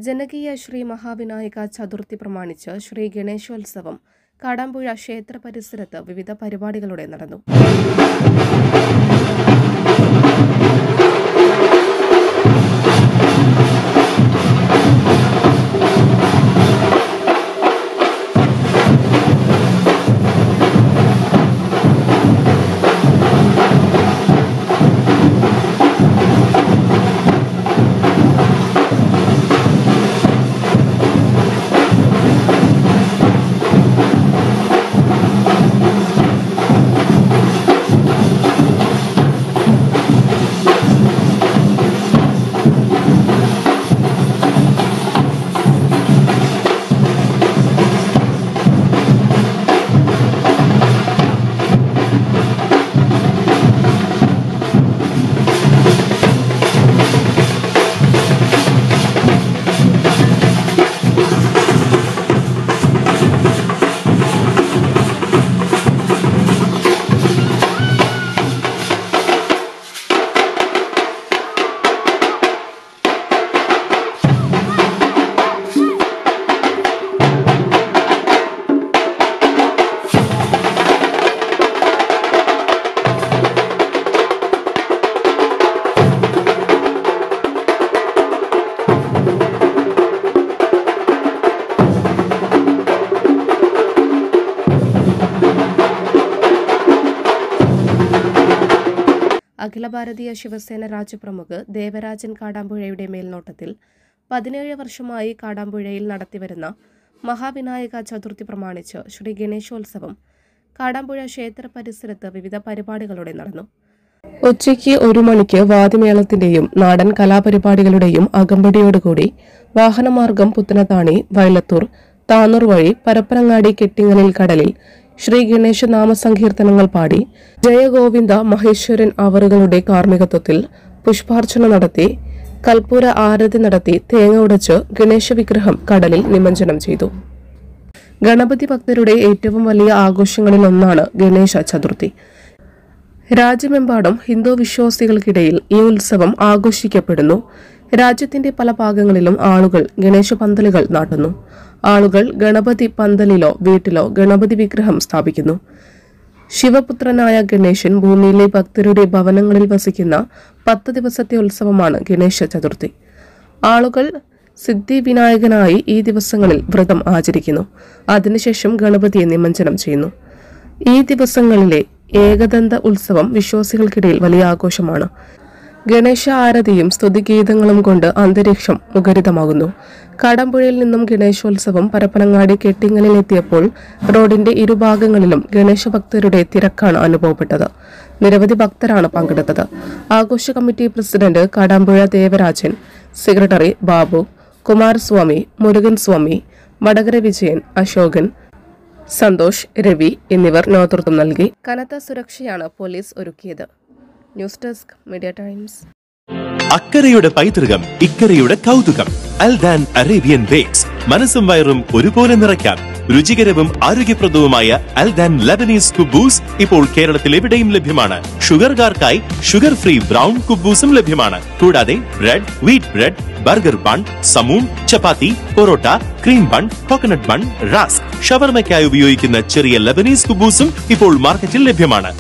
ജനകീയ ശ്രീ മഹാവിനായക ചതുർത്ഥി പ്രമാണിച്ച് ശ്രീ ഗണേശോത്സവം കാടാമ്പുഴ ക്ഷേത്ര പരിസരത്ത് വിവിധ പരിപാടികളോടെ നടന്നു. അഖില ഭാരതീയ ശിവസേന രാജ്യപ്രമുഖ് ദേവരാജൻ കാടാമ്പുഴയുടെ മേൽനോട്ടത്തിൽ 17 വർഷമായി കാടാമ്പുഴയിൽ നടത്തിവരുന്ന മഹാവിനായക ചതുർത്ഥി പ്രമാണിച്ച് ശ്രീ ഗണേശോത്സവം കാടാമ്പുഴ ക്ഷേത്ര പരിസരത്ത് വിവിധ പരിപാടികളോടെ നടന്നു. ഉച്ചയ്ക്ക് 1 മണിക്ക് വാദ്യമേളത്തിന്റെയും നാടൻ കലാപരിപാടികളുടെയും അകമ്പടിയോടുകൂടി വാഹനമാർഗം പുത്തനത്താണി, വയലത്തൂർ, താന്നൂർ വഴി പരപ്പനങ്ങാടി, കെട്ടിങ്ങലിൽ കടലിൽ ശ്രീ ഗണേശ നാമസങ്കീർത്തനങ്ങൾ പാടി ജയഗോവിന്ദ മഹേശ്വരൻ അവറുകളുടെ കാർമ്മികത്വത്തിൽ പുഷ്പാർച്ചന നടത്തി, കൽപ്പൂര ആരതി നടത്തി തേങ്ങ ഉടച്ച് ഗണേശ വിഗ്രഹം കടലിൽ നിമജ്ജനം ചെയ്തു. ഗണപതി ഭക്തരുടെ ഏറ്റവും വലിയ ആഘോഷങ്ങളിലൊന്നാണ് ഗണേശ ചതുർത്ഥി. രാജ്യമെമ്പാടും ഹിന്ദു വിശ്വാസികൾക്കിടയിൽ ഈ ഉത്സവം ആഘോഷിക്കപ്പെടുന്നു. രാജ്യത്തിന്റെ പല ഭാഗങ്ങളിലും ആളുകൾ ഗണേശ പന്തലുകൾ നാട്ടുന്നു. ആളുകൾ ഗണപതി പന്തലിലോ വീട്ടിലോ ഗണപതി വിഗ്രഹം സ്ഥാപിക്കുന്നു. ശിവപുത്രനായ ഗണേശൻ ഭൂമിയിലെ ഭക്തരുടെ ഭവനങ്ങളിൽ വസിക്കുന്ന 10 ദിവസത്തെ ഉത്സവമാണ് ഗണേശ ചതുർത്ഥി. ആളുകൾ സിദ്ധിവിനായകനായി ഈ ദിവസങ്ങളിൽ വ്രതം ആചരിക്കുന്നു. അതിനുശേഷം ഗണപതിയെ നിമജ്ജനം ചെയ്യുന്നു. ഈ ദിവസങ്ങളിലെ ഏകദന്ത ഉത്സവം വിശ്വാസികൾക്കിടയിൽ വലിയ ആഘോഷമാണ്. ഗണേശ ആരതിയും സ്തുതിഗീതങ്ങളും കൊണ്ട് അന്തരീക്ഷം മുഖരിതമാകുന്നു. കാടാമ്പുഴയിൽ നിന്നും ഗണേശോത്സവം പരപ്പനങ്ങാടി, കെട്ടിങ്ങലിൽ എത്തിയപ്പോൾ റോഡിന്റെ ഇരുഭാഗങ്ങളിലും ഗണേശ ഭക്തരുടെ തിരക്കാണ് അനുഭവപ്പെട്ടത്. നിരവധി ഭക്തരാണ് പങ്കെടുത്തത്. ആഘോഷ committee president Kadampuzha Devarajan, secretary Babu, Kumaraswamy, Murugan Swami, Vadakara Vijayan, Ashokan, Santhosh, Ravi എന്നിവർ നേതൃത്വം നൽകി. കനത്ത സുരക്ഷയാണ് പോലീസ് ഒരുക്കിയത്. News desk, media times. അക്കരയുടെ പൈതൃകം, ഇക്കരയുടെ കൗതുകം. Aldan Arabian bakes. മനസ്സും വയറും ഒരുപോലെ നിറയ്ക്കാം. രുചികരവും ആരോഗ്യപ്രദവുമായ അൽദാൻ ലബനീസ് കുബൂസ് ഇപ്പോൾ കേരളത്തിൽ എവിടെയും ലഭ്യമാണ്. ഷുഗർകാർക്കായി ഷുഗർ ഫ്രീ ബ്രൗൺ കുബൂസും ലഭ്യമാണ്. കൂടാതെ bread, wheat bread, burger bun, സമൂൺ, chapati, parotta, cream bun, coconut bun, rusk, ഷവർമയ്ക്കായി ഉപയോഗിക്കുന്ന ചെറിയ ലബനീസ് കുബൂസും ഇപ്പോൾ മാർക്കറ്റിൽ ലഭ്യമാണ്.